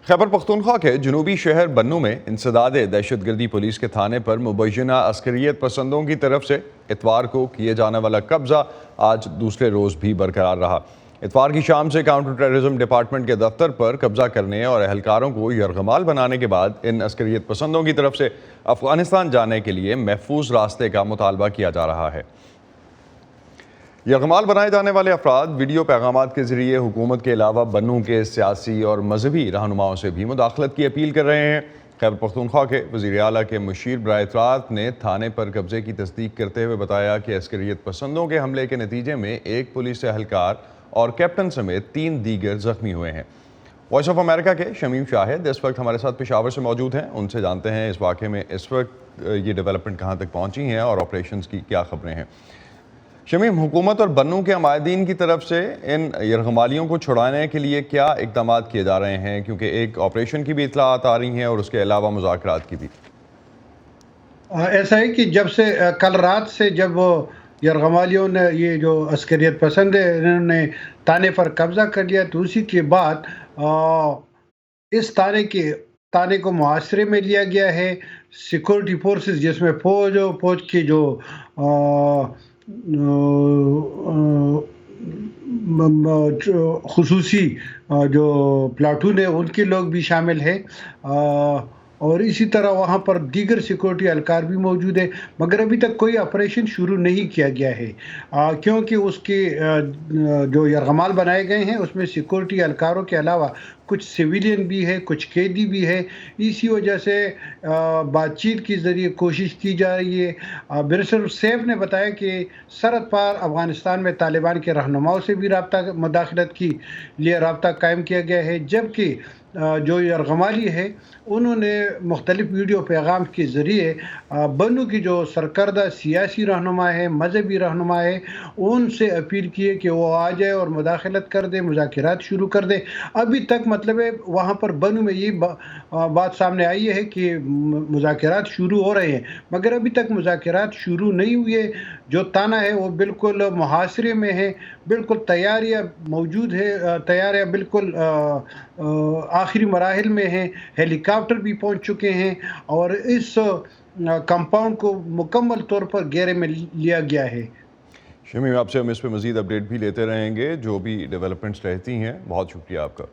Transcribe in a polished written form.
खैबर पख्तूनख्वा के जनूबी शहर बन्नू में इंसदाद दहशतगर्दी पुलिस के थाने पर मुबैना अस्करियत पसंदों की तरफ से इतवार को किए जाने वाला कब्जा आज दूसरे रोज़ भी बरकरार रहा। इतवार की शाम से काउंटर टेररिज्म डिपार्टमेंट के दफ्तर पर कब्जा करने और अहलकारों को यरगमाल बनाने के बाद इन अस्करियत पसंदों की तरफ से अफगानिस्तान जाने के लिए महफूज रास्ते का मुतालबा किया जा रहा है। यरगमाल बनाए जाने वाले अफराद वीडियो पैगामात के ज़रिए हुकूमत के अलावा बन्नू के सियासी और मजहबी रहनुमाओं से भी मुदाखलत की अपील कर रहे हैं। खैबर पख्तूनख्वा के वज़ीर आला के मुशीर बराए इत्तलात ने थाने पर कब्जे की तस्दीक करते हुए बताया कि अस्करियत पसंदों के हमले के नतीजे में एक पुलिस एहलकार और कैप्टन समेत 3 दीगर जख्मी हुए हैं। वॉइस ऑफ अमेरिका के शमीम शाहिद इस वक्त हमारे साथ पेशावर से मौजूद हैं। उनसे जानते हैं इस वाक़े में इस वक्त ये डेवलपमेंट कहाँ तक पहुँची हैं और ऑपरेशन की क्या खबरें हैं। शमीम, हुकूमत और बन्नू के अमायदीन की तरफ से इन यरगमालियों को छुड़ाने के लिए क्या इक़दाम किए जा रहे हैं, क्योंकि एक ऑपरेशन की भी इतलात आ रही हैं और उसके अलावा मुज़ाकरात की भी? ऐसा है कि जब से कल रात से जब यरगमालियों ने ये जो अस्करियत पसंद है इन्होंने थाने पर कब्जा कर लिया, तो उसी के बाद इस थाने को मुहासरे में लिया गया है। सिक्योरिटी फोर्सेस जिसमें फौज की जो खुसूसी जो प्लाटून है उनके लोग भी शामिल हैं, और इसी तरह वहाँ पर दीगर सिक्योरिटी एहलकार भी मौजूद है, मगर अभी तक कोई ऑपरेशन शुरू नहीं किया गया है, क्योंकि उसके जो यरगमाल बनाए गए हैं उसमें सिक्योरिटी एहलकारों के अलावा कुछ सिविलियन भी है, कुछ कैदी भी है। इसी वजह से बातचीत के ज़रिए कोशिश की जा रही है। बैरिस्टर सैफ ने बताया कि सरहद पार अफ़गानिस्तान में तालिबान के रहनुमाओं से भी मुदाखलत की लिए रब्ता कायम किया गया है, जबकि जो यरगमाली है उन्होंने मुख्तलिफ वीडियो पैगाम के ज़रिए बन्नू की जो सरकर्दा सियासी रहनुमा है, मजहबी रहनुमा है, उनसे अपील की है कि वो आ जाए और मुदाखलत कर दे, मुज़ाकरात शुरू कर दे। अभी तक मतलब है वहाँ पर बन्नू में ये बात सामने आई है कि मुज़ाकरात शुरू हो रहे हैं, मगर अभी तक मुज़ाकरात शुरू नहीं हुए। जो थाना है वो बिल्कुल मुहासरे में है, बिल्कुल तैयारियाँ मौजूद है, तैयारियाँ बिल्कुल आखिरी मराहिल में हैं। हेलीकॉप्टर भी पहुंच चुके हैं और इस कंपाउंड को मुकम्मल तौर पर घेरे में लिया गया है। शमीम, आपसे हम इस पर मज़ीद अपडेट भी लेते रहेंगे, जो भी डेवलपमेंट्स रहती हैं। बहुत शुक्रिया आपका।